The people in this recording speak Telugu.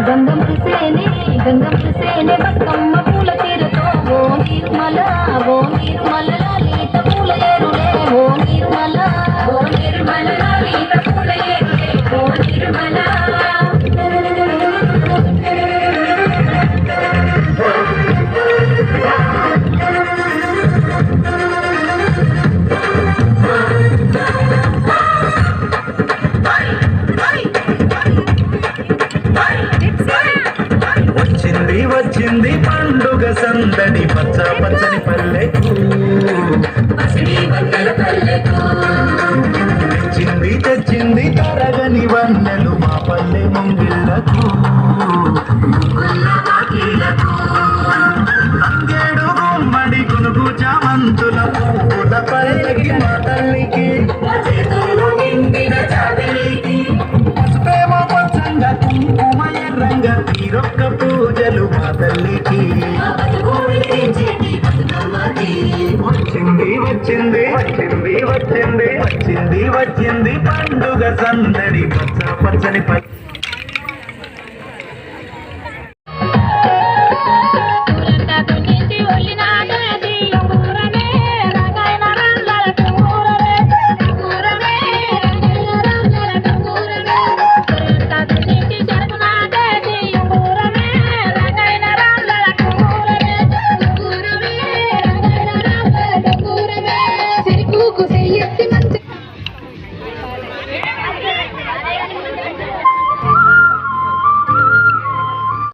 గంగమ్మ బతుకమ్మ పూల చీరతో ఓ నిర్మల లాలిత పూల ఏరులే ఓ నిర్మల లాలిత పూల ఏరులే ఓ నిర్మల. వచ్చింది పండుగ సందడి పచ్చ పచ్చని పల్లెకు తెచ్చింది తరగని వన్నెలు మా పల్లె ముంగిళ్ళకు అంగేడు గుమ్మడి కొనుగు చామంతుల పూల పల్లెకి మా తల్లికి పసుపేమ పచ్చంగా కుంకుమ ఎర్రంగా తీరొక్క పూజలు మా తల్లికి. వచ్చింది పండుగ సందడి పచ్చ పచ్చని